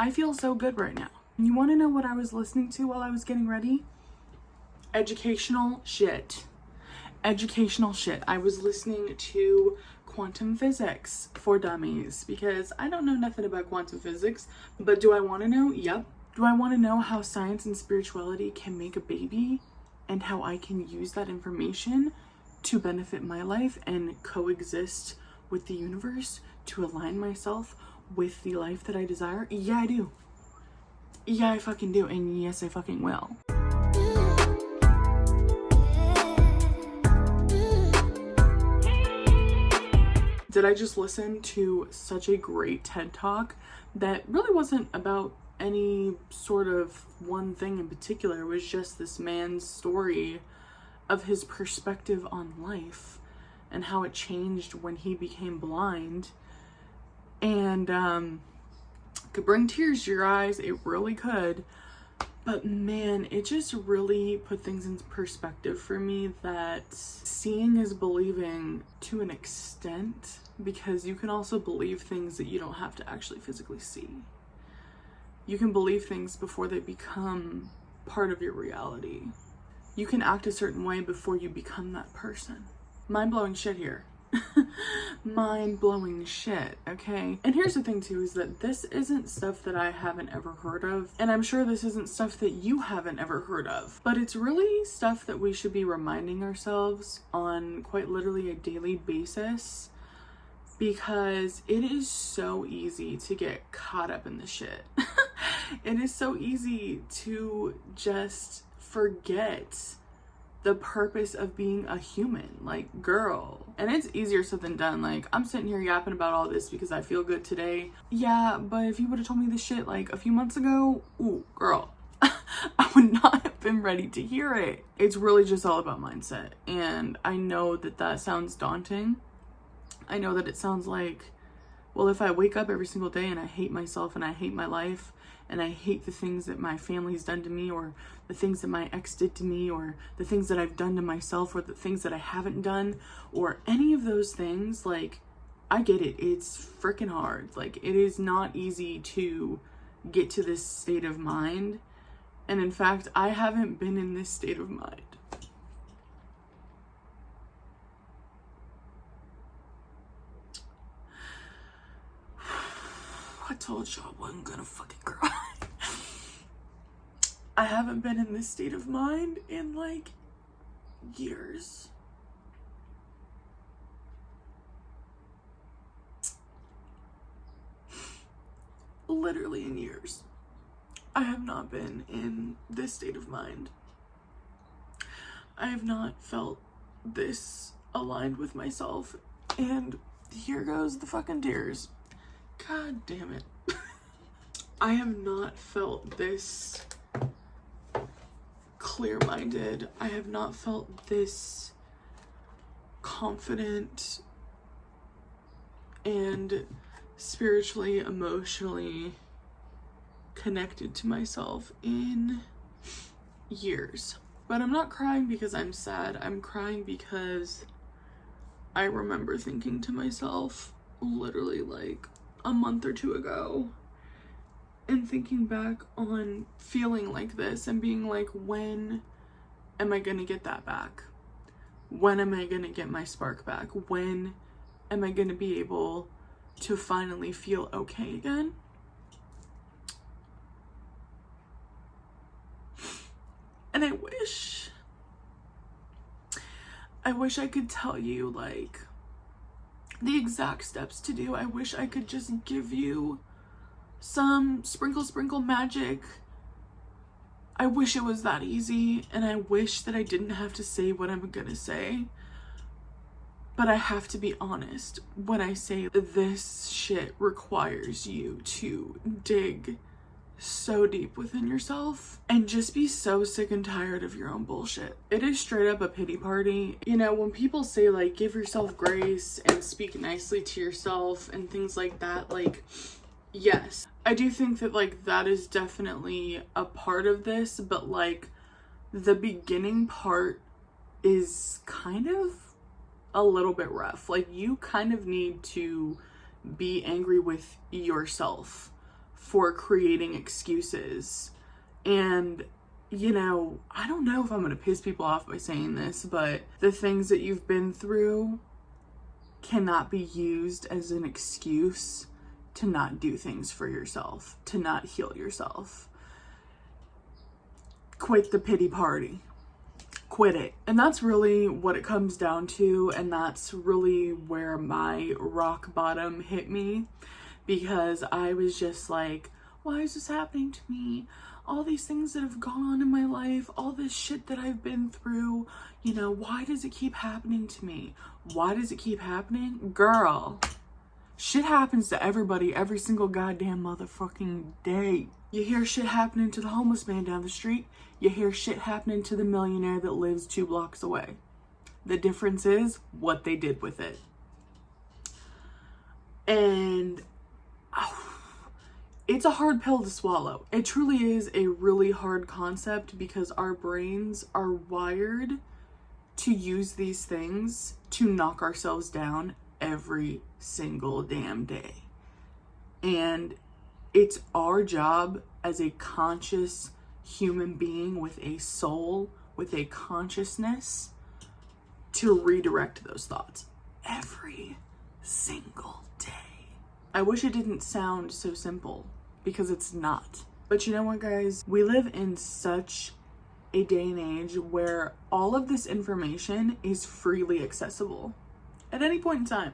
I feel so good right now. You want to know what I was listening to while I was getting ready? Educational shit. Educational shit. I was listening to quantum physics for dummies because I don't know nothing about quantum physics, but do I want to know? Yep. Do I want to know how science and spirituality can make a baby and how I can use that information to benefit my life and coexist with the universe to align myself with the life that I desire? Yeah, I do. Yeah, I fucking do. And yes, I fucking will. Did I just listen to such a great TED Talk that really wasn't about any sort of one thing in particular? It was just this man's story of his perspective on life and how it changed when he became blind. And could bring tears to your eyes. It really could. But man, it just really put things into perspective for me that seeing is believing to an extent, because you can also believe things that you don't have to actually physically see. You can believe things before they become part of your reality. You can act a certain way before you become that person. Mind-blowing shit here. Mind-blowing shit, okay? And here's the thing too, is that this isn't stuff that I haven't ever heard of, and I'm sure this isn't stuff that you haven't ever heard of, but it's really stuff that we should be reminding ourselves on quite literally a daily basis, because it is so easy to get caught up in the shit. It is so easy to just forget the purpose of being a human. Like, girl. And it's easier said than done. Like, I'm sitting here yapping about all this because I feel good today. Yeah, but if you would have told me this shit like a few months ago, ooh, girl, I would not have been ready to hear it. It's really just all about mindset. And I know that that sounds daunting. I know that it sounds like, well, if I wake up every single day and I hate myself and I hate my life and I hate the things that my family's done to me, or the things that my ex did to me, or the things that I've done to myself, or the things that I haven't done, or any of those things, like, I get it. It's freaking hard. Like, it is not easy to get to this state of mind. And in fact, I haven't been in this state of mind. I told y'all I wasn't gonna fucking cry. I haven't been in this state of mind in like years. Literally in years. I have not been in this state of mind. I have not felt this aligned with myself. And here goes the fucking tears. God damn it. I have not felt this clear-minded. I have not felt this confident and spiritually, emotionally connected to myself in years. But I'm not crying because I'm sad. I'm crying because I remember thinking to myself literally like a month or two ago, and thinking back on feeling like this and being like, when am I gonna get that back? When am I gonna get my spark back? When am I gonna be able to finally feel okay again? And I wish I could tell you like the exact steps to do. I wish I could just give you some sprinkle magic. I wish it was that easy, and I wish that I didn't have to say what I'm gonna say. But I have to be honest when I say this shit requires you to dig so deep within yourself and just be so sick and tired of your own bullshit. It is straight up a pity party. You know, when people say like give yourself grace and speak nicely to yourself and things like that, like, yes, I do think that like that is definitely a part of this, but like the beginning part is kind of a little bit rough. Like, you kind of need to be angry with yourself for creating excuses. And, you know, I don't know if I'm going to piss people off by saying this, but the things that you've been through cannot be used as an excuse to not do things for yourself, to not heal yourself. Quit the pity party. Quit it. And that's really what it comes down to, and that's really where my rock bottom hit me, because I was just like, why is this happening to me? All these things that have gone on in my life, all this shit that I've been through, you know, why does it keep happening to me? Why does it keep happening? Girl, shit happens to everybody every single goddamn motherfucking day. You hear shit happening to the homeless man down the street. You hear shit happening to the millionaire that lives 2 blocks away. The difference is what they did with it. And it's a hard pill to swallow. It truly is a really hard concept, because our brains are wired to use these things to knock ourselves down every single damn day. And it's our job as a conscious human being with a soul, with a consciousness, to redirect those thoughts every single day. I wish it didn't sound so simple, because it's not. But you know what, guys? We live in such a day and age where all of this information is freely accessible at any point in time.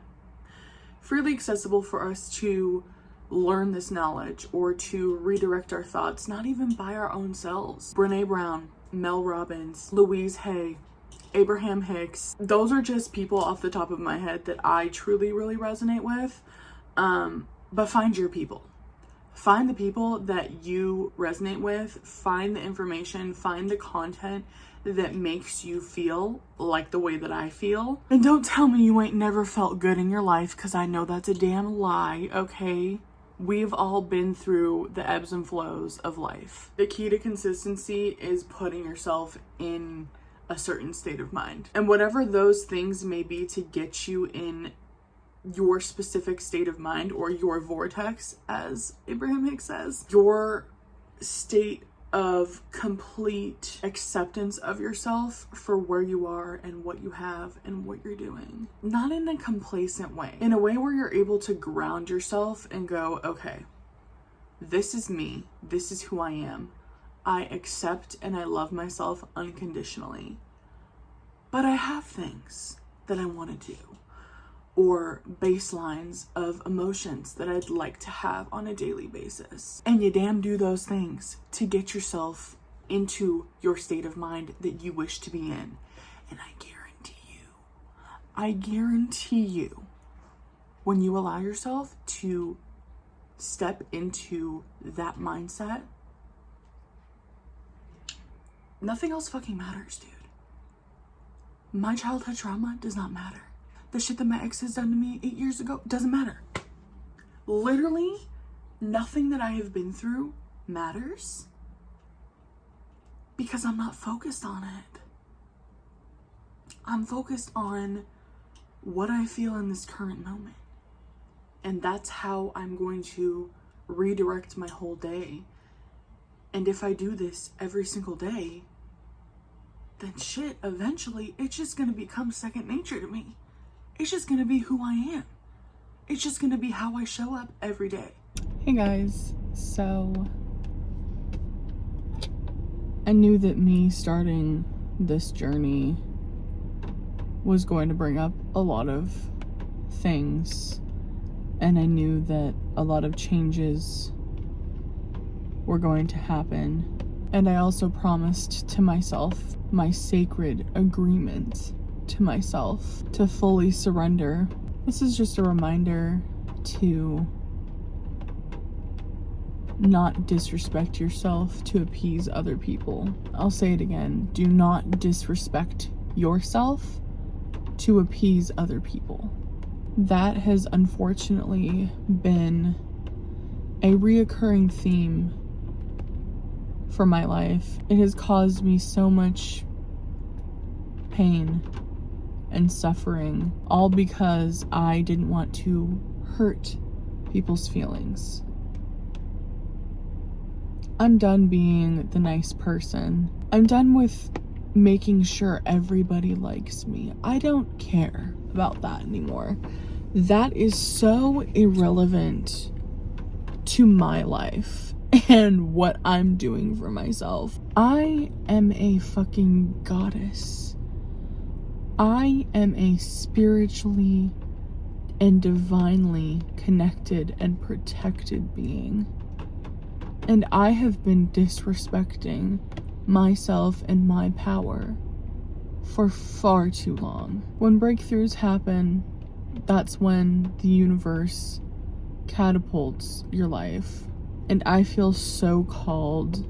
Freely accessible for us to learn this knowledge or to redirect our thoughts, not even by our own selves. Brene Brown, Mel Robbins, Louise Hay, Abraham Hicks. Those are just people off the top of my head that I truly really resonate with. But find your people. Find the people that you resonate with. Find the information, find the content that makes you feel like the way that I feel. And don't tell me you ain't never felt good in your life, because I know that's a damn lie, okay? We've all been through the ebbs and flows of life. The key to consistency is putting yourself in a certain state of mind. And whatever those things may be to get you in your specific state of mind, or your vortex, as Abraham Hicks says, your state of complete acceptance of yourself for where you are and what you have and what you're doing. Not in a complacent way, in a way where you're able to ground yourself and go, okay, this is me, this is who I am. I accept and I love myself unconditionally. But I have things that I want to do, or baselines of emotions that I'd like to have on a daily basis. And you damn do those things to get yourself into your state of mind that you wish to be in. And I guarantee you, when you allow yourself to step into that mindset, nothing else fucking matters, dude. My childhood trauma does not matter. The shit that my ex has done to me 8 years ago doesn't matter. Literally, nothing that I have been through matters, because I'm not focused on it. I'm focused on what I feel in this current moment. And that's how I'm going to redirect my whole day. And if I do this every single day, then shit, eventually, it's just going to become second nature to me. It's just going to be who I am. It's just going to be how I show up every day. Hey guys, so I knew that me starting this journey was going to bring up a lot of things, and I knew that a lot of changes were going to happen. And I also promised to myself my sacred agreement to myself to fully surrender. This is just a reminder to not disrespect yourself to appease other people. I'll say it again. Do not disrespect yourself to appease other people. That has unfortunately been a reoccurring theme for my life. It has caused me so much pain and suffering, all because I didn't want to hurt people's feelings. I'm done being the nice person. I'm done with making sure everybody likes me. I don't care about that anymore. That is so irrelevant to my life and what I'm doing for myself. I am a fucking goddess. I am a spiritually and divinely connected and protected being. And I have been disrespecting myself and my power for far too long. When breakthroughs happen, that's when the universe catapults your life. And I feel so called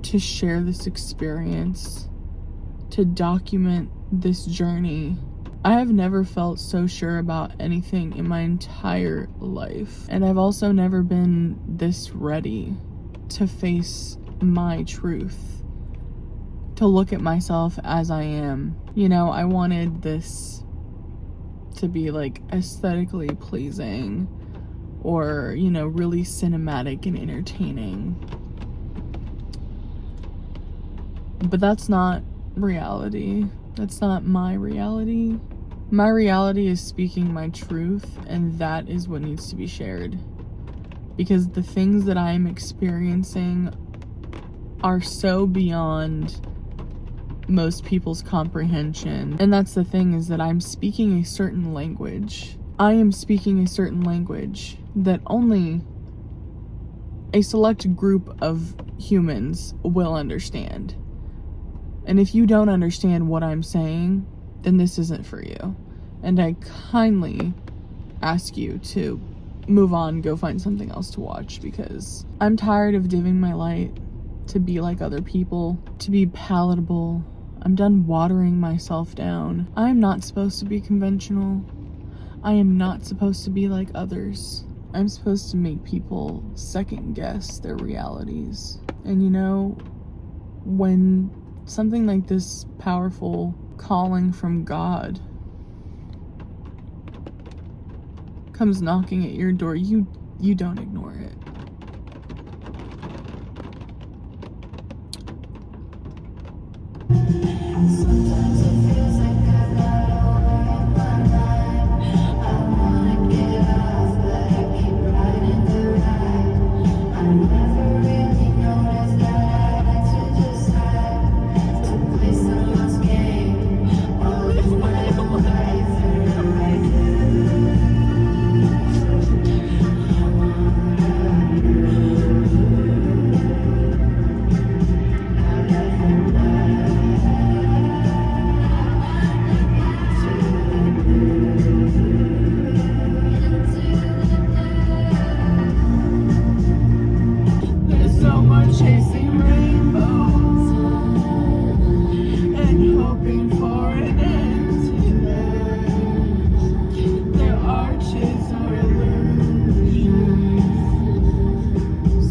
to share this experience, to document this journey. I have never felt so sure about anything in my entire life. And I've also never been this ready to face my truth, to look at myself as I am. You know, I wanted this to be like aesthetically pleasing or, you know, really cinematic and entertaining. But that's not reality. That's not my reality. My reality is speaking my truth, and that is what needs to be shared. Because the things that I'm experiencing are so beyond most people's comprehension. And that's the thing, is that I'm speaking a certain language. I am speaking a certain language that only a select group of humans will understand. And if you don't understand what I'm saying, then this isn't for you. And I kindly ask you to move on, go find something else to watch, because I'm tired of dimming my light to be like other people, to be palatable. I'm done watering myself down. I am not supposed to be conventional. I am not supposed to be like others. I'm supposed to make people second guess their realities. And you know, when something like this powerful calling from God comes knocking at your door, you don't ignore it. Sometimes it feels like I got all in my mind. I wanna get off, but I keep riding the ride. I never really noticed that I had to decide to play some lost game or live my own life, and I do. There's so much chasing rainbows and hoping for an end to them. Their arches are illusions,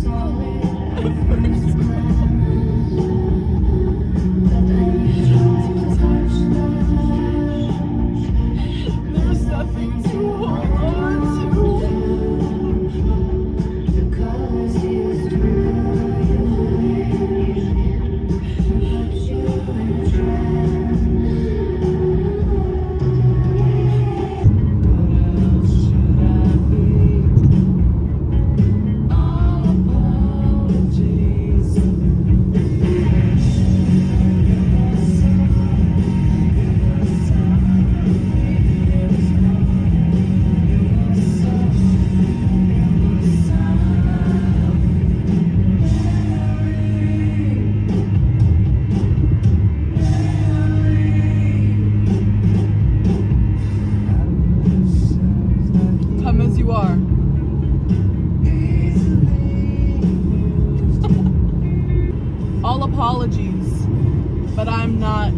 solid at first glance. But then you try to touch them, there's nothing to hold on to. Because you threw your but you Come as you are. All apologies, but I'm not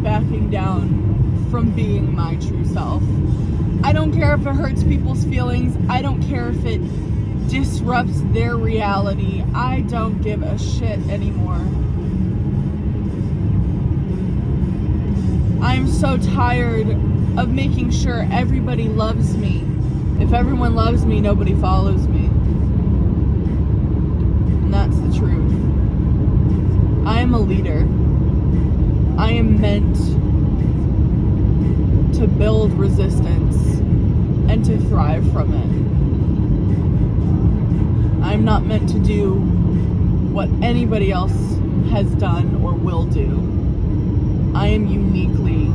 backing down from being my true self. I don't care if it hurts people's feelings. I don't care if it disrupts their reality. I don't give a shit anymore. I'm so tired of making sure everybody loves me. If everyone loves me, nobody follows me. And that's the truth. am a leader. I am meant to build resistance and to thrive from it. I'm not meant to do what anybody else has done or will do. I am uniquely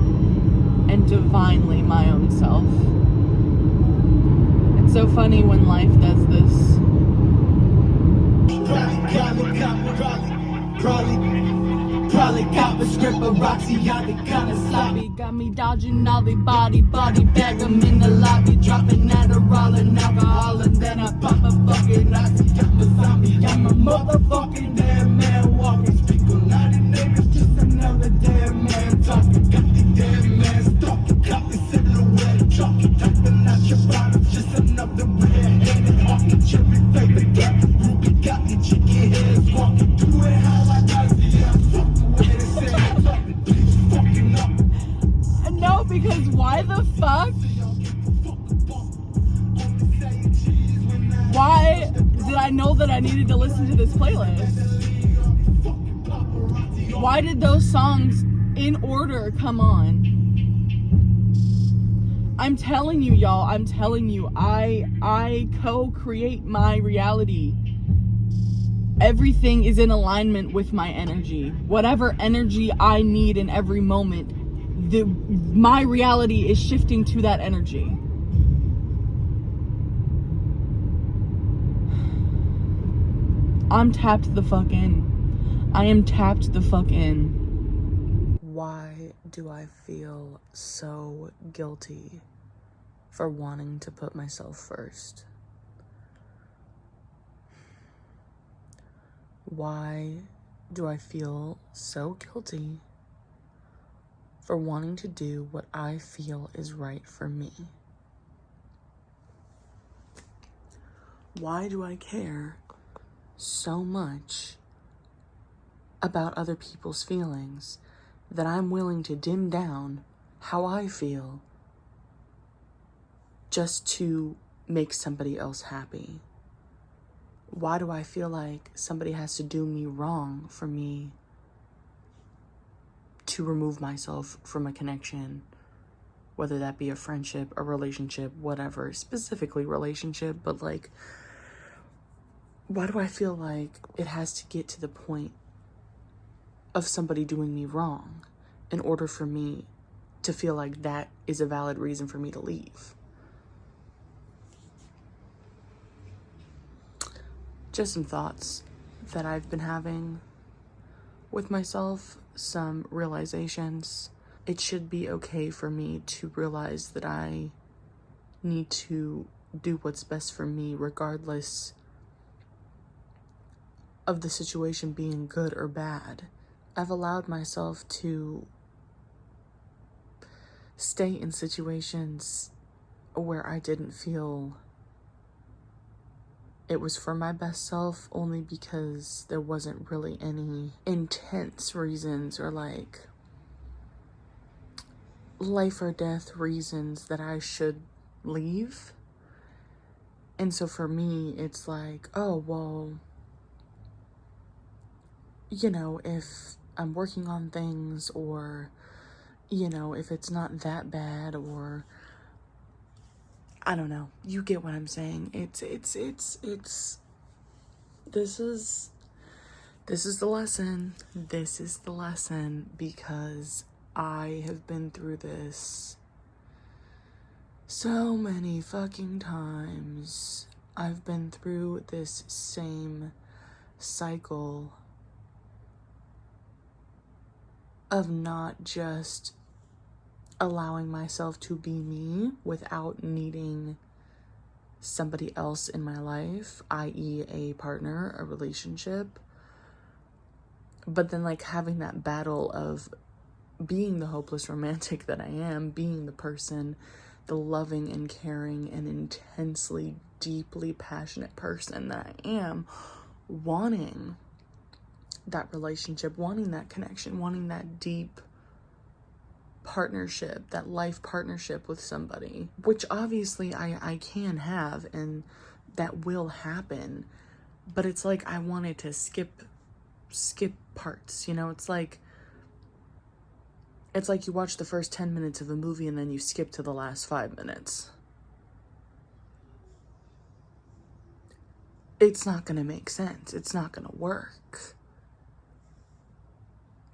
and divinely my own self. It's so funny when life does this. Probably got the script of Roxy, y'all the kinda sloppy. Got me dodging all the body bag 'em in the lobby. Dropping Adderall and alcohol, and then I pop a fucking oxy. I'm a zombie, I'm a motherfucking dead man walking. Speak a lot of names, just another dead man talking. Got the dead man stalking, got the silhouette chalky. Typing out your bottom, just another red-handed hawking. Cherry flavor, got Ruby, got the chicken heads walking. Do it how I like it, yeah, I'm fucking with it. Say it, fuck it, please fucking up. No, because why the fuck? Why did I know that I needed to listen to this playlist? Why did those songs in order come on? I'm telling you, y'all, I'm telling you, I co-create my reality. Everything is in alignment with my energy. Whatever energy I need in every moment, my reality is shifting to that energy. I'm tapped the fuck in. I am tapped the fuck in. Why do I feel so guilty for wanting to put myself first? Why do I feel so guilty for wanting to do what I feel is right for me? Why do I care so much about other people's feelings that I'm willing to dim down how I feel just to make somebody else happy? Why do I feel like somebody has to do me wrong for me to remove myself from a connection, whether that be a friendship, a relationship, whatever, specifically relationship, but like, why do I feel like it has to get to the point of somebody doing me wrong in order for me to feel like that is a valid reason for me to leave? Just some thoughts that I've been having with myself, some realizations. It should be okay for me to realize that I need to do what's best for me regardless of the situation being good or bad. I've allowed myself to stay in situations where I didn't feel it was for my best self, only because there wasn't really any intense reasons or like life or death reasons that I should leave. And so for me, it's like, oh, well, you know, if I'm working on things, or, you know, if it's not that bad, or I don't know, you get what I'm saying. This is the lesson. This is the lesson, because I have been through this so many fucking times. I've been through this same cycle of not just allowing myself to be me without needing somebody else in my life, i.e. a partner, a relationship, but then like having that battle of being the hopeless romantic that I am, being the person, the loving and caring and intensely, deeply passionate person that I am, wanting that relationship, wanting that connection, wanting that deep partnership, that life partnership with somebody, which obviously I can have and that will happen, but it's like I wanted to skip parts, you know? It's like you watch the first 10 minutes of a movie and then you skip to the last 5 minutes. It's not gonna make sense. It's not gonna work.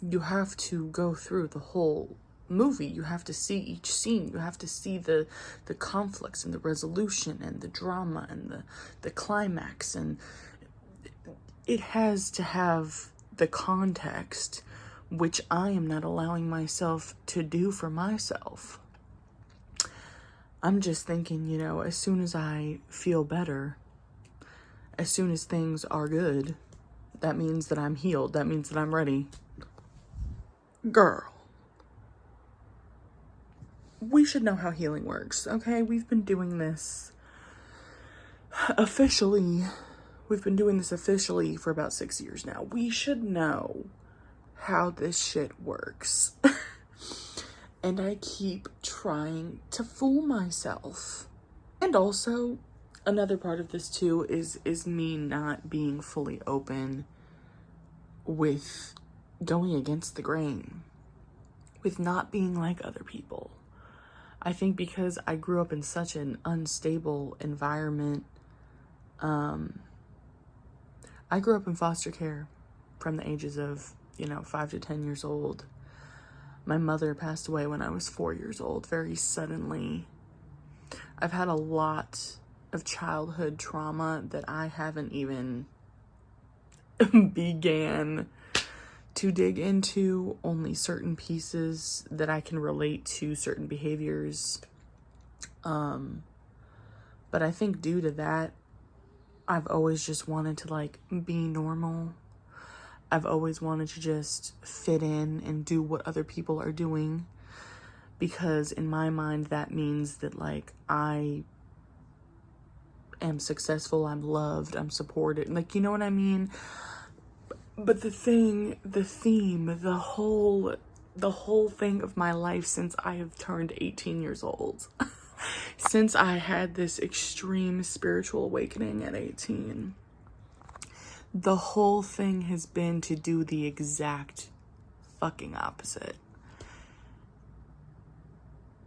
You have to go through the whole movie. You have to see each scene. You have to see the conflicts and the resolution and the drama and the climax, and it has to have the context, which I am not allowing myself to do for myself. I'm just thinking, you know, as soon as I feel better, as soon as things are good, that means that I'm healed. That means that I'm ready. Girl, we should know how healing works, okay? We've been doing this officially for about 6 years now. We should know how this shit works. And I keep trying to fool myself. And also, another part of this too is me not being fully open with going against the grain, with not being like other people. I think because I grew up in such an unstable environment, I grew up in foster care from the ages of, 5 to 10 years old. My mother passed away when I was 4 years old, very suddenly. I've had a lot of childhood trauma that I haven't even began to dig into, only certain pieces that I can relate to certain behaviors. But I think due to that, I've always just wanted to be normal. I've always wanted to just fit in and do what other people are doing, because in my mind that means that I am successful, I'm loved, I'm supported, you know what I mean? But the theme, the whole thing of my life since I have turned 18 years old, since I had this extreme spiritual awakening at 18, the whole thing has been to do the exact fucking opposite.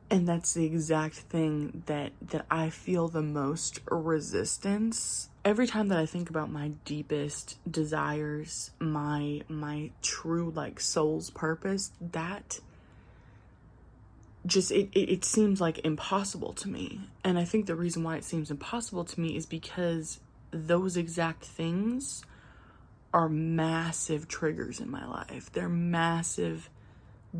And that's the exact thing that I feel the most resistance. Every time that I think about my deepest desires, my true soul's purpose, that just, it seems impossible to me. And I think the reason why it seems impossible to me is because those exact things are massive triggers in my life. They're massive,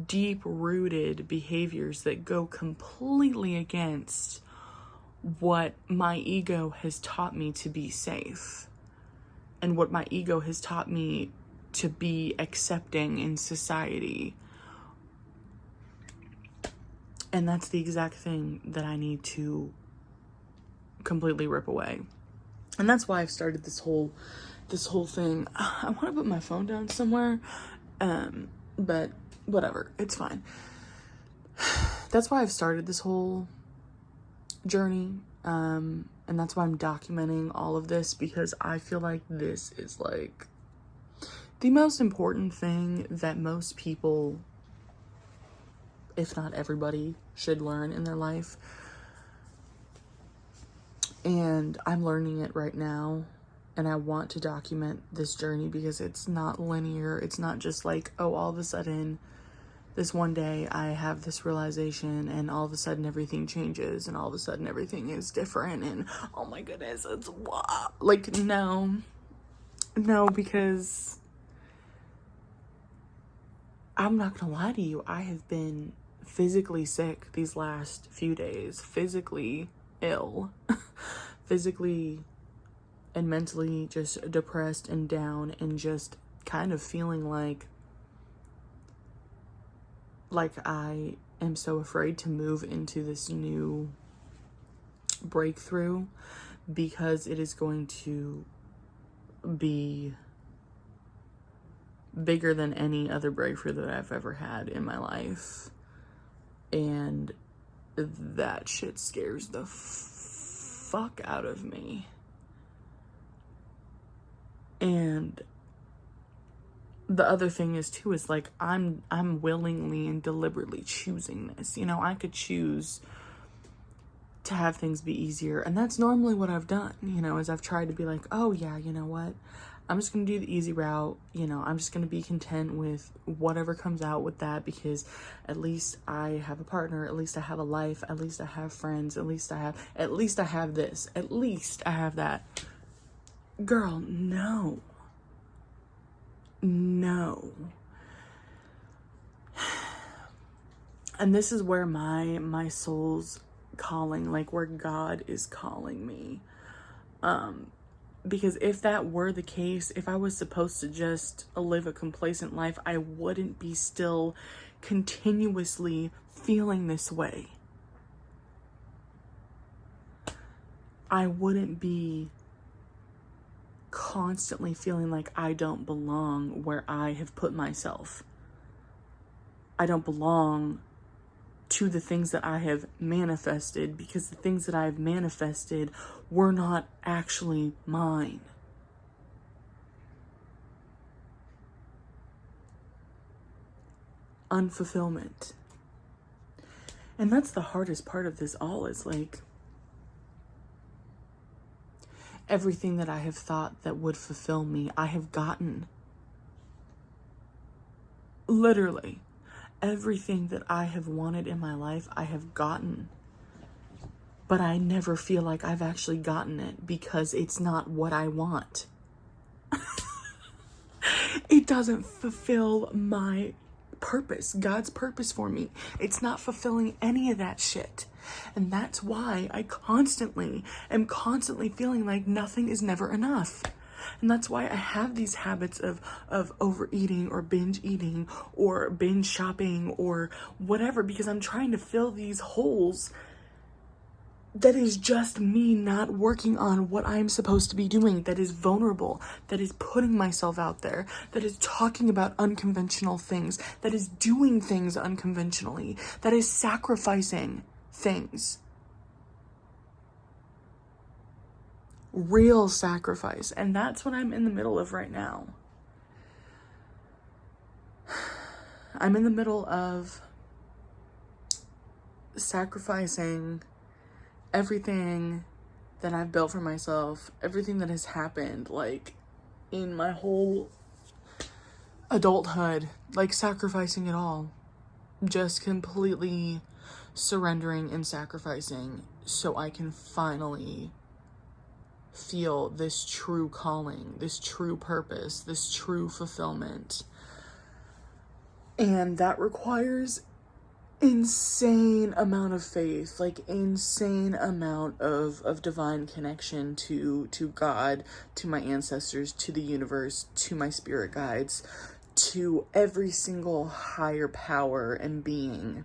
deep-rooted behaviors that go completely against what my ego has taught me to be safe, and what my ego has taught me to be accepting in society. And that's the exact thing that I need to completely rip away. And that's why I've started this whole thing. I want to put my phone down somewhere, but whatever, it's fine. That's why I've started this whole journey, and that's why I'm documenting all of this, because I feel like this is the most important thing that most people, if not everybody, should learn in their life. And I'm learning it right now, and I want to document this journey because it's not linear. It's not just all of a sudden this one day I have this realization and all of a sudden everything changes and all of a sudden everything is different and oh my goodness, it's wow. No, because I'm not gonna lie to you, I have been physically sick these last few days, physically ill, physically and mentally just depressed and down, and just kind of feeling like I am so afraid to move into this new breakthrough, because it is going to be bigger than any other breakthrough that I've ever had in my life. And that shit scares the fuck out of me. And the other thing is too, is like, I'm willingly and deliberately choosing this. You know, I could choose to have things be easier, and that's normally what I've done, you know, is I've tried to be like, oh yeah, you know what, I'm just gonna do the easy route, you know, I'm just gonna be content with whatever comes out with that, because at least I have a partner, at least I have a life, at least I have friends, at least I have this, at least I have that. Girl, no. And this is where my soul's calling, like where God is calling me. Because if that were the case, if I was supposed to just live a complacent life, I wouldn't be still continuously feeling this way. I wouldn't be constantly feeling like I don't belong where I have put myself. I don't belong to the things that I have manifested, because the things that I have manifested were not actually mine. Unfulfillment. And that's the hardest part of this all, is like, everything that I have thought that would fulfill me, I have gotten. Literally. Everything that I have wanted in my life, I have gotten. But I never feel like I've actually gotten it, because it's not what I want. It doesn't fulfill my purpose, God's purpose for me. It's not fulfilling any of that shit. And that's why I am constantly feeling like nothing is never enough. And that's why I have these habits of overeating or binge eating or binge shopping or whatever, because I'm trying to fill these holes that is just me not working on what I'm supposed to be doing, that is vulnerable, that is putting myself out there, that is talking about unconventional things, that is doing things unconventionally, that is sacrificing things. Real sacrifice. And that's what I'm in the middle of right now. I'm in the middle of sacrificing everything that I've built for myself, everything that has happened, like, in my whole adulthood, like, sacrificing it all. Just completely surrendering and sacrificing so I can finally feel this true calling, this true purpose, this true fulfillment. And that requires insane amount of faith, like insane amount of divine connection to God, to my ancestors, to the universe, to my spirit guides, to every single higher power and being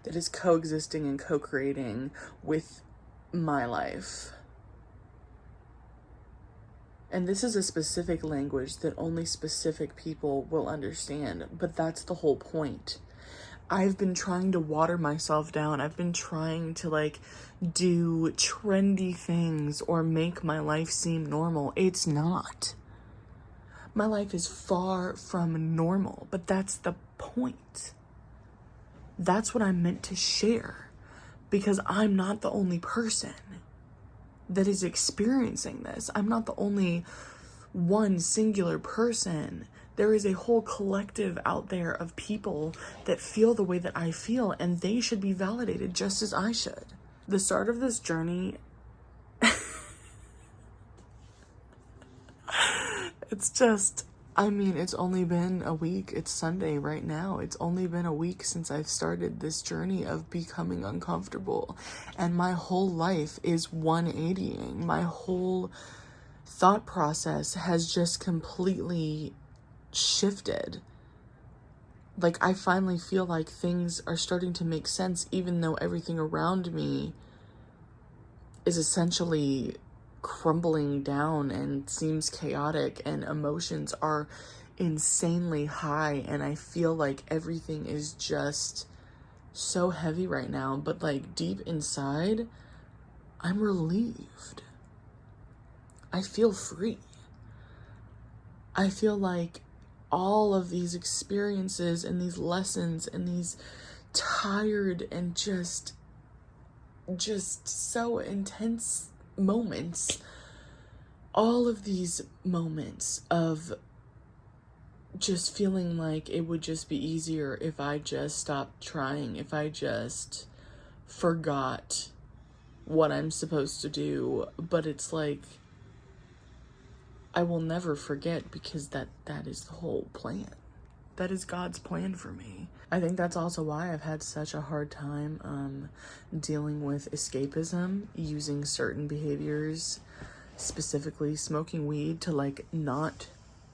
that is coexisting and co-creating with my life. And this is a specific language that only specific people will understand, but that's the whole point. I've been trying to water myself down. I've been trying to, like, do trendy things or make my life seem normal. It's not. My life is far from normal, but that's the point. That's what I'm meant to share, because I'm not the only person that is experiencing this. I'm not the only one singular person. There is a whole collective out there of people that feel the way that I feel, and they should be validated just as I should. The start of this journey, it's just, I mean, it's only been a week. It's Sunday right now. It's only been a week since I've started this journey of becoming uncomfortable. And my whole life is 180ing. My whole thought process has just completely shifted. Like, I finally feel like things are starting to make sense, even though everything around me is essentially crumbling down and seems chaotic, and emotions are insanely high, and I feel like everything is just so heavy right now. But, like, deep inside, I'm relieved. I feel free. I feel like all of these experiences and these lessons and these tired and just so intense moments, all of these moments of just feeling like it would just be easier if I just stopped trying, if I just forgot what I'm supposed to do. But it's like, I will never forget, because that is the whole plan. That is God's plan for me. I think that's also why I've had such a hard time dealing with escapism, using certain behaviors, specifically smoking weed, to like not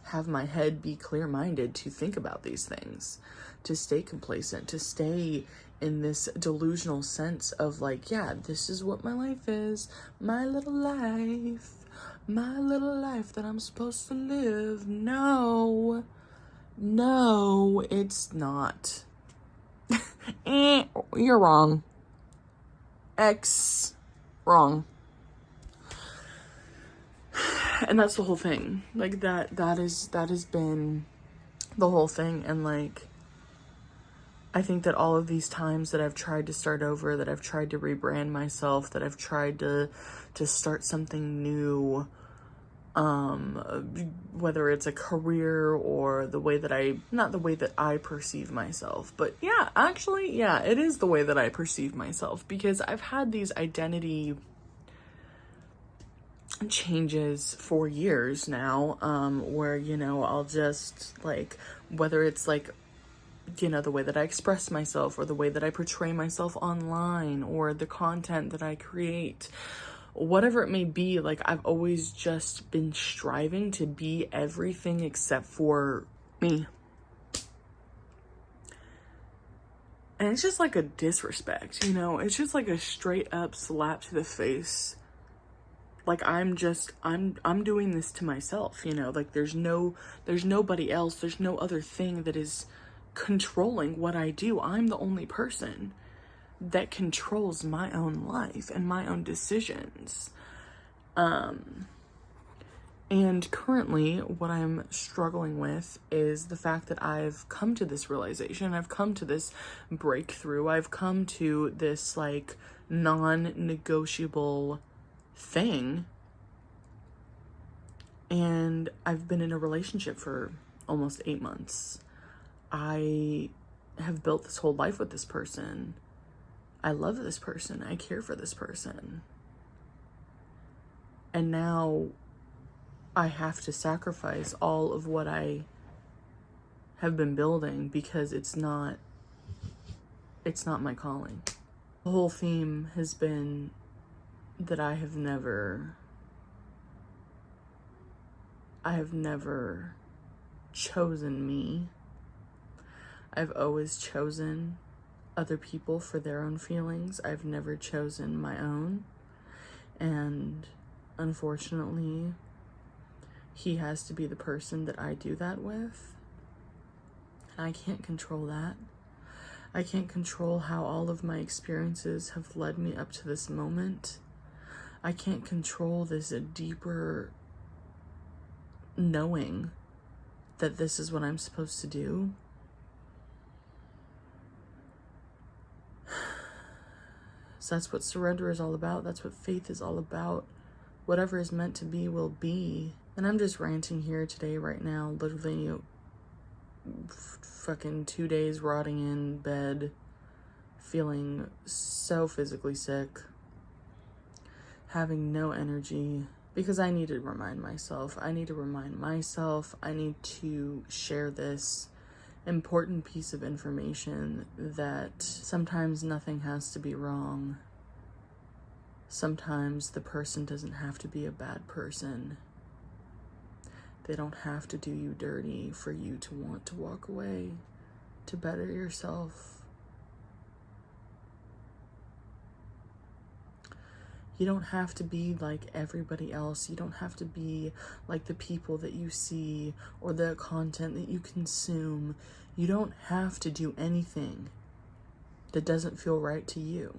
have my head be clear-minded to think about these things, to stay complacent, to stay in this delusional sense of like, yeah, this is what my life is, my little life that I'm supposed to live. No, it's not. You're wrong. X wrong. And that's the whole thing. Like that has been the whole thing. And like, I think that all of these times that I've tried to start over, that I've tried to rebrand myself, that I've tried to start something new, whether it's a career or the way that not the way that I perceive myself, but yeah, actually, yeah, it is the way that I perceive myself, because I've had these identity changes for years now, where, you know, I'll just like, whether it's like, you know, the way that I express myself, or the way that I portray myself online, or the content that I create, whatever it may be, like I've always just been striving to be everything except for me. And it's just like a disrespect, you know? It's just like a straight up slap to the face. Like I'm doing this to myself, you know? Like there's nobody else, there's no other thing that is controlling what I do. I'm the only person that controls my own life and my own decisions. And currently what I'm struggling with is the fact that I've come to this realization, I've come to this breakthrough, I've come to this like non-negotiable thing. And I've been in a relationship for almost 8 months. I have built this whole life with this person. I love this person. I care for this person. And now I have to sacrifice all of what I have been building because it's not my calling. The whole theme has been that I have never chosen me. I've always chosen other people for their own feelings. I've never chosen my own. And unfortunately, he has to be the person that I do that with. And I can't control that. I can't control how all of my experiences have led me up to this moment. I can't control this deeper knowing that this is what I'm supposed to do. So that's what surrender is all about. That's what faith is all about. Whatever is meant to be will be. And I'm just ranting here today, right now, literally fucking 2 days rotting in bed, feeling so physically sick, having no energy, because I need to remind myself. I need to share this important piece of information that sometimes nothing has to be wrong. Sometimes the person doesn't have to be a bad person. They don't have to do you dirty for you to want to walk away, to better yourself. You don't have to be like everybody else. You don't have to be like the people that you see or the content that you consume. You don't have to do anything that doesn't feel right to you.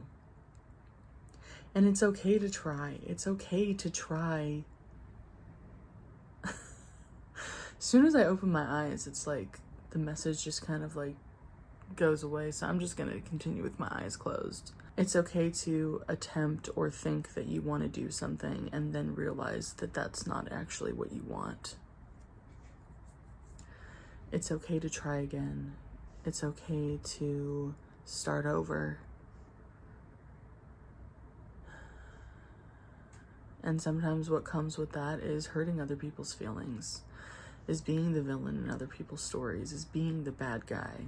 And it's okay to try. It's okay to try As soon as I open my eyes, it's like the message just kind of like goes away. So I'm just gonna continue with my eyes closed. It's okay to attempt or think that you want to do something and then realize that that's not actually what you want. It's okay to try again. It's okay to start over. And sometimes what comes with that is hurting other people's feelings, is being the villain in other people's stories, is being the bad guy.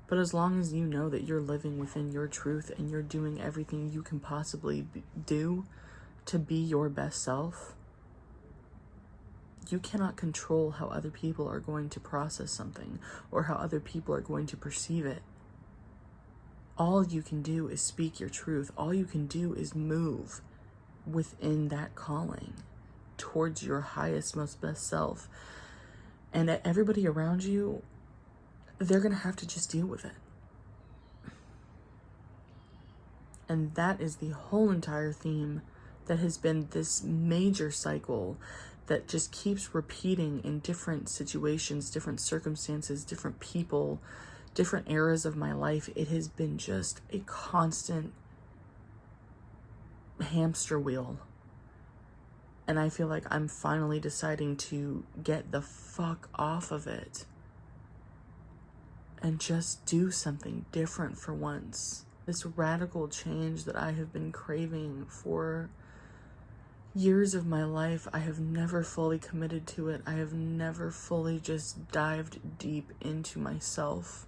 But as long as you know that you're living within your truth and you're doing everything you can possibly do to be your best self, you cannot control how other people are going to process something or how other people are going to perceive it. All you can do is speak your truth. All you can do is move within that calling towards your highest, most best self. And everybody around you, they're going to have to just deal with it. And that is the whole entire theme that has been this major cycle that just keeps repeating in different situations, different circumstances, different people, different eras of my life. It has been just a constant hamster wheel. And I feel like I'm finally deciding to get the fuck off of it and just do something different for once. This radical change that I have been craving for years of my life, I have never fully committed to it. I have never fully just dived deep into myself.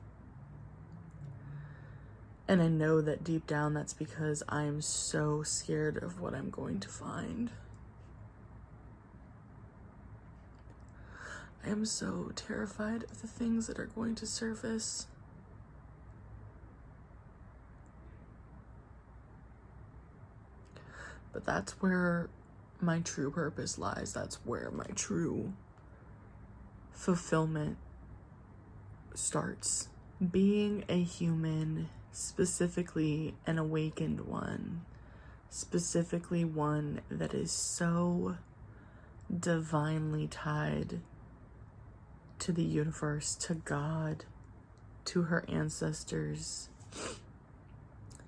And I know that deep down that's because I am so scared of what I'm going to find. I am so terrified of the things that are going to surface. But that's where my true purpose lies. That's where my true fulfillment starts. Being a human, specifically an awakened one, specifically one that is so divinely tied to the universe, to God, to her ancestors,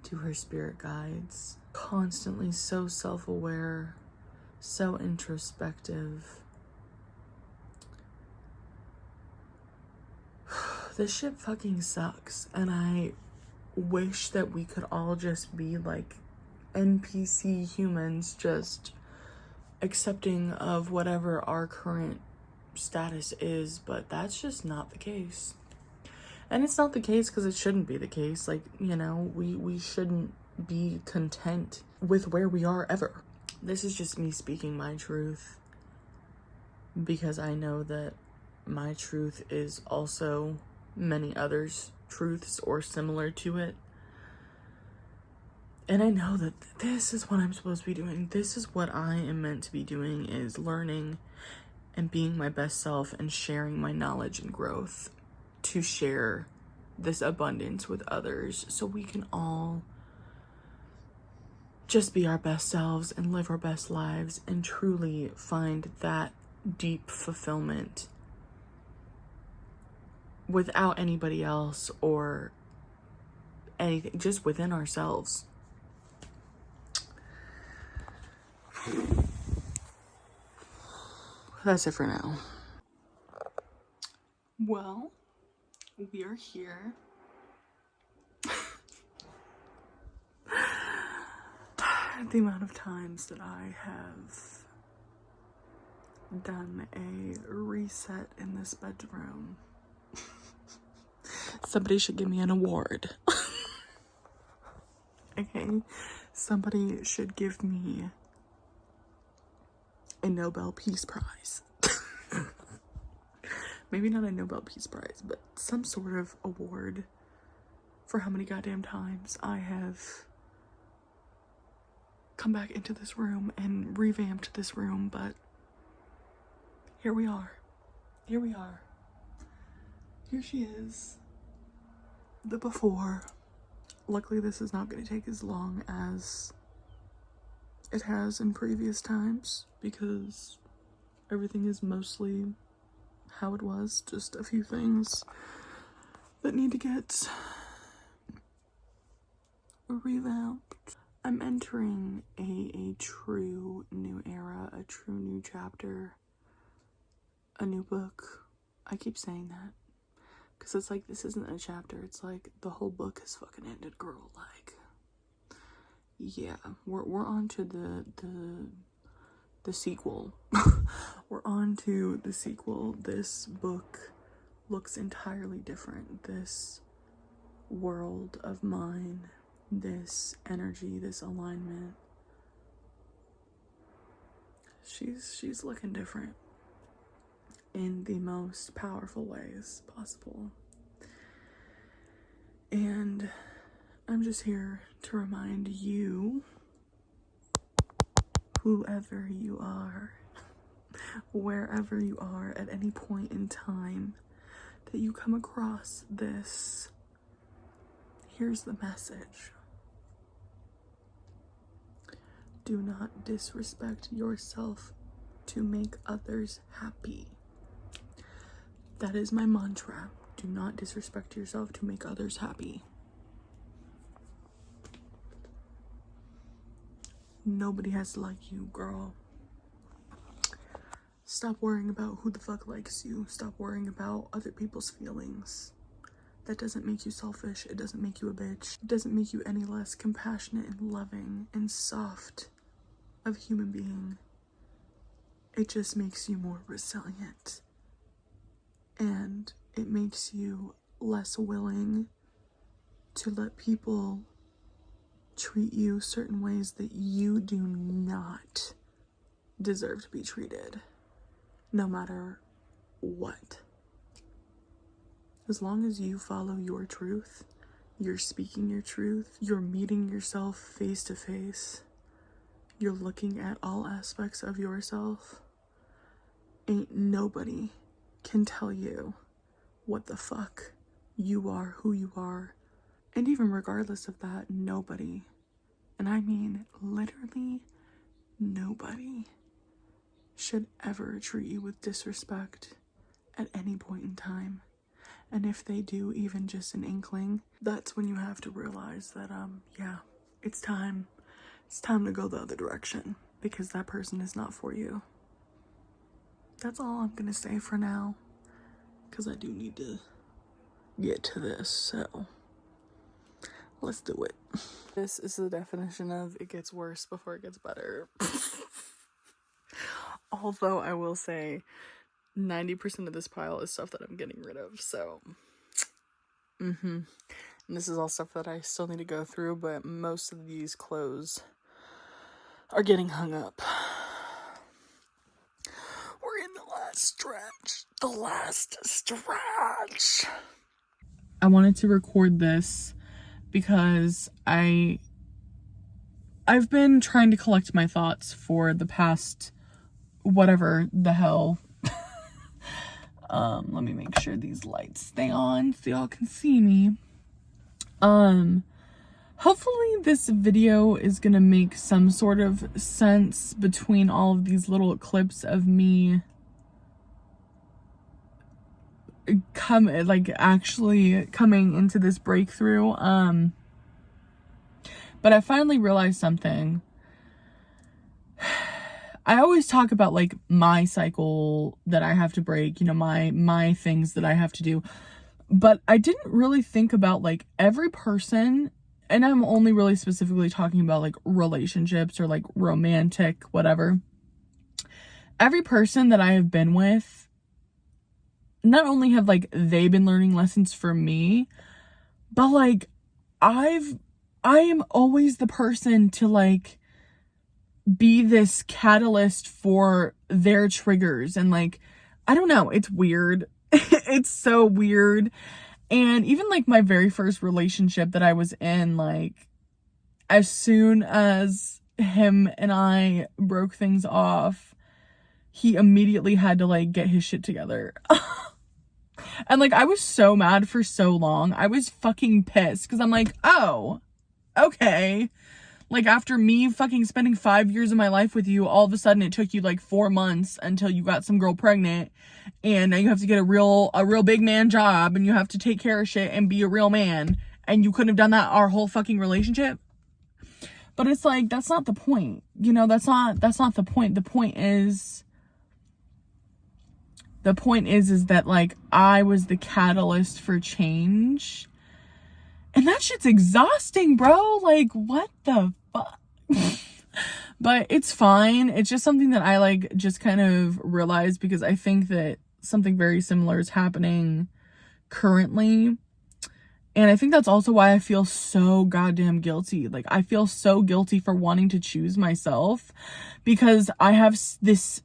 to her spirit guides, constantly so self-aware, so introspective. This shit fucking sucks, and I wish that we could all just be like NPC humans, just accepting of whatever our current status is, but that's just not the case. And it's not the case because it shouldn't be the case. Like, you know, we shouldn't be content with where we are ever. This is just me speaking my truth, because I know that my truth is also many others' truths or similar to it. And I know that this is what I'm supposed to be doing. This is what I am meant to be doing, is learning and being my best self and sharing my knowledge and growth to share this abundance with others so we can all just be our best selves and live our best lives and truly find that deep fulfillment without anybody else or anything, just within ourselves. That's it for now. Well, we are here. The amount of times that I have done a reset in this bedroom. Somebody should give me an award. Okay? Somebody should give me a Nobel Peace Prize. Maybe not a Nobel Peace Prize, but some sort of award for how many goddamn times I have come back into this room and revamped this room. But here we are. Here we are. Here she is. The before. Luckily, this is not going to take as long as it has in previous times, because Everything is mostly how it was, just a few things that need to get revamped. I'm entering a true new era, a true new chapter, a new book. I keep saying that because it's like, this isn't a chapter, it's like the whole book has fucking ended, girl. Like, yeah, we're on to the sequel. We're on to the sequel. This book looks entirely different. This world of mine, this energy, this alignment, she's looking different in the most powerful ways possible. And I'm just here to remind you, whoever you are, wherever you are at any point in time that you come across this, here's the message. Do not disrespect yourself to make others happy. That is my mantra. Do not disrespect yourself to make others happy. Nobody has to like you, girl. Stop worrying about who the fuck likes you. Stop worrying about other people's feelings. That doesn't make you selfish. It doesn't make you a bitch. It doesn't make you any less compassionate and loving and soft of a human being. It just makes you more resilient. And it makes you less willing to let people treat you certain ways that you do not deserve to be treated, no matter what. As long as you follow your truth, you're speaking your truth, you're meeting yourself face to face, you're looking at all aspects of yourself, ain't nobody can tell you what the fuck you are, who you are. And even regardless of that, nobody, and I mean literally nobody, should ever treat you with disrespect at any point in time. And if they do, even just an inkling, that's when you have to realize that, yeah, it's time to go the other direction, because that person is not for you. That's all I'm gonna say for now, because I do need to get to this, so let's do it. This is the definition of it gets worse before it gets better. Although I will say 90% of this pile is stuff that I'm getting rid of, so and this is all stuff that I still need to go through, but most of these clothes are getting hung up. We're in the last stretch. I wanted to record this because I've been trying to collect my thoughts for the past whatever the hell. Let me make sure these lights stay on so y'all can see me. Hopefully this video is gonna make some sort of sense between all of these little clips of me actually coming into this breakthrough. But I finally realized something. I always talk about like my cycle that I have to break, you know, my things that I have to do. But I didn't really think about like every person, and I'm only really specifically talking about like relationships or like romantic, whatever. Every person that I have been with, not only have like they been learning lessons for me, but like I am always the person to like be this catalyst for their triggers, and like I don't know, it's weird. It's so weird. And even like my very first relationship that I was in, like as soon as him and I broke things off, he immediately had to like get his shit together. And like I was so mad for so long. I was fucking pissed because I'm like, oh, okay, Like, after me fucking spending 5 years of my life with you, all of a sudden it took you like 4 months until you got some girl pregnant, and now you have to get a real big man job, and you have to take care of shit and be a real man, and you couldn't have done that our whole fucking relationship. But it's like, that's not the point. You know, that's not the point. The point is that, like, I was the catalyst for change. And that shit's exhausting, bro. Like, what the fuck? But it's fine. It's just something that I, like, just kind of realized, because I think that something very similar is happening currently. And I think that's also why I feel so goddamn guilty. Like, I feel so guilty for wanting to choose myself, because I have this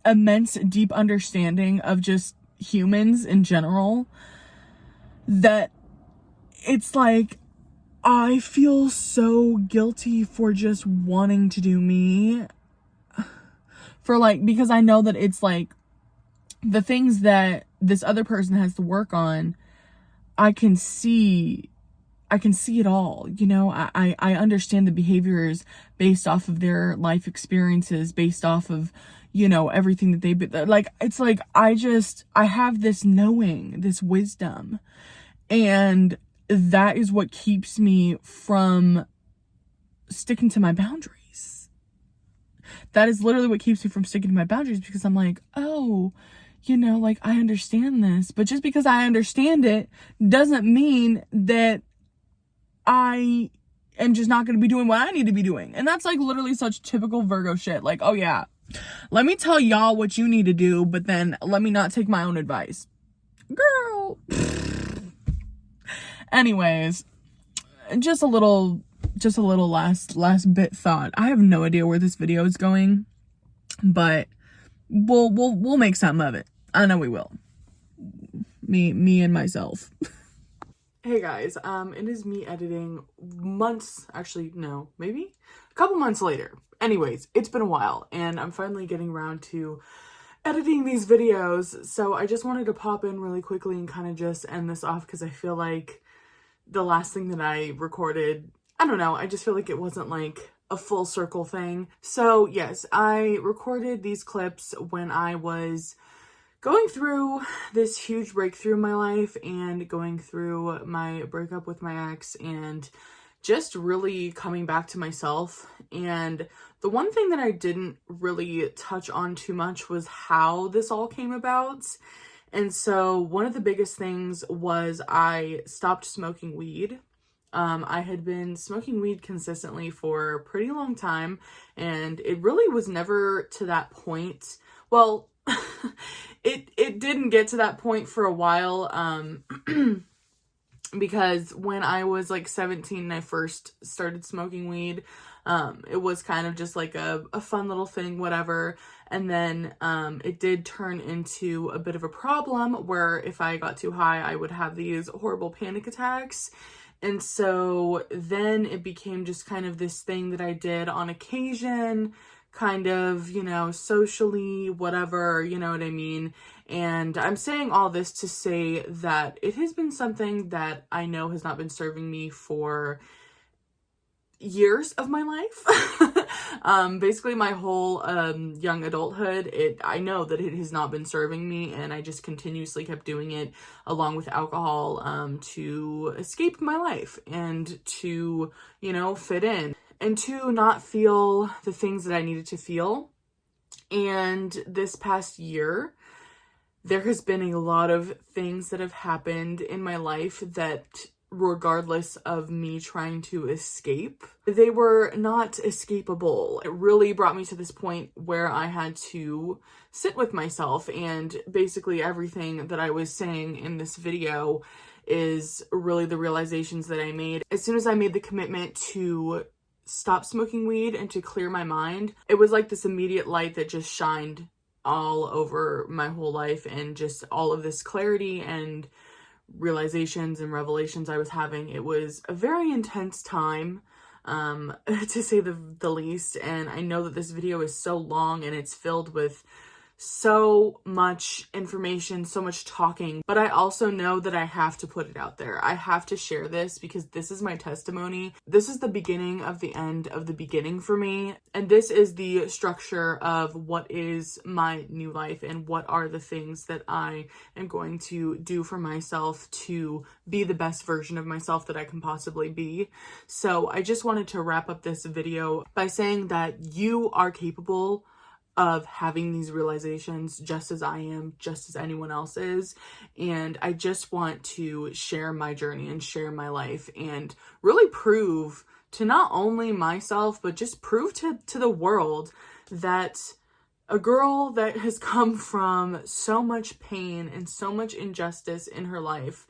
immense, deep understanding of just humans in general, that it's like, I feel so guilty for just wanting to do me, for like, because I know that it's like the things that this other person has to work on, I can see it all, you know. I understand the behaviors based off of their life experiences, based off of, you know, everything that they've been, like, it's like, I have this knowing, this wisdom, and that is what keeps me from sticking to my boundaries. That is literally what keeps me from sticking to my boundaries, because I'm like, oh, you know, like, I understand this, but just because I understand it doesn't mean that I am just not going to be doing what I need to be doing. And that's, like, literally such typical Virgo shit. Like, oh yeah, let me tell y'all what you need to do, but then let me not take my own advice. Girl. Anyways, just a little last bit thought. I have no idea where this video is going, but we'll make something of it. I know we will. Me and myself. Hey guys, it is me editing months, actually, no, maybe a couple months later. Anyways, it's been a while, and I'm finally getting around to editing these videos, so I just wanted to pop in really quickly and kind of just end this off, because I feel like the last thing that I recorded, I don't know, I just feel like it wasn't like a full circle thing. So yes, I recorded these clips when I was going through this huge breakthrough in my life, and going through my breakup with my ex, and just really coming back to myself. And the one thing that I didn't really touch on too much was how this all came about. And so one of the biggest things was I stopped smoking weed. I had been smoking weed consistently for a pretty long time, and it really was never to that point. Well, it didn't get to that point for a while, because when I was like 17 and I first started smoking weed, it was kind of just like a fun little thing, whatever. And then it did turn into a bit of a problem, where if I got too high, I would have these horrible panic attacks. And so then it became just kind of this thing that I did on occasion, kind of, you know, socially, whatever, you know what I mean? And I'm saying all this to say that it has been something that I know has not been serving me for years of my life. Basically my whole young adulthood, I know that it has not been serving me, and I just continuously kept doing it along with alcohol to escape my life, and to, you know, fit in, and to not feel the things that I needed to feel. And this past year, there has been a lot of things that have happened in my life that, regardless of me trying to escape, they were not escapable. It really brought me to this point where I had to sit with myself, and basically everything that I was saying in this video is really the realizations that I made. As soon as I made the commitment to stop smoking weed and to clear my mind, it was like this immediate light that just shined all over my whole life, and just all of this clarity and realizations and revelations I was having. It was a very intense time, to say the least. And I know that this video is so long, and it's filled with so much information, so much talking, but I also know that I have to put it out there. I have to share this because this is my testimony. This is the beginning of the end of the beginning for me. And this is the structure of what is my new life and what are the things that I am going to do for myself to be the best version of myself that I can possibly be. So I just wanted to wrap up this video by saying that you are capable of having these realizations just as I am, just as anyone else is. And I just want to share my journey and share my life and really prove to not only myself, but just prove to the world that a girl that has come from so much pain and so much injustice in her life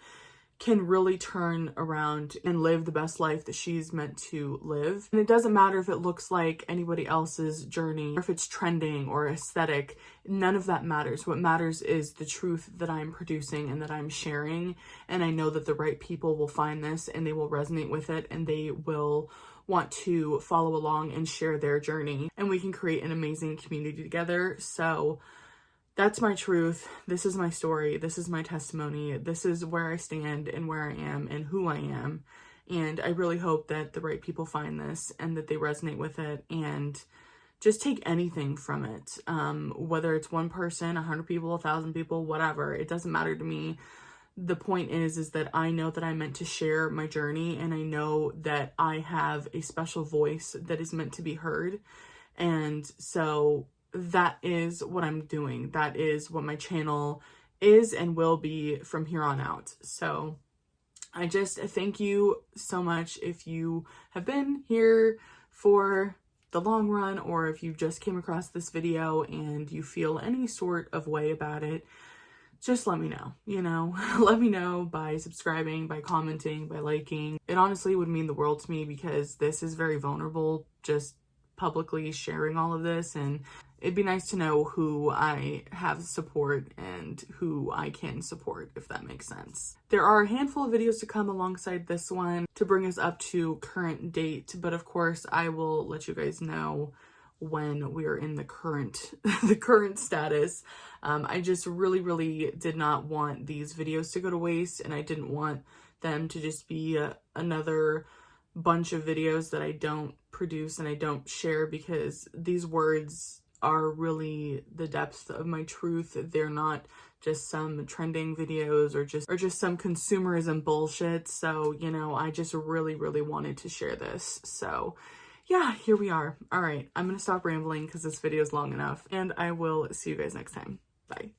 can really turn around and live the best life that she's meant to live. And it doesn't matter if it looks like anybody else's journey or if it's trending or aesthetic. None of that matters. What matters is the truth that I'm producing and that I'm sharing. And I know that the right people will find this and they will resonate with it and they will want to follow along and share their journey. And we can create an amazing community together. So that's my truth. This is my story. This is my testimony. This is where I stand and where I am and who I am. And I really hope that the right people find this and that they resonate with it and just take anything from it. Whether it's one person, 100 people, 1,000 people, whatever, it doesn't matter to me. The point is that I know that I'm meant to share my journey and I know that I have a special voice that is meant to be heard. And so that is what I'm doing. That is what my channel is and will be from here on out. So I just thank you so much if you have been here for the long run or if you just came across this video and you feel any sort of way about it. Just let me know, let me know by subscribing, by commenting, by liking. It honestly would mean the world to me because this is very vulnerable, just publicly sharing all of this, and it'd be nice to know who I have support and who I can support, if that makes sense. There are a handful of videos to come alongside this one to bring us up to current date, but of course I will let you guys know when we are in the current status. I just really did not want these videos to go to waste, and I didn't want them to just be another bunch of videos that I don't produce and I don't share, because these words are really the depth of my truth. They're not just some trending videos or just some consumerism bullshit. So, I just really wanted to share this. So yeah, here we are. All right, I'm gonna stop rambling because this video is long enough, and I will see you guys next time. Bye.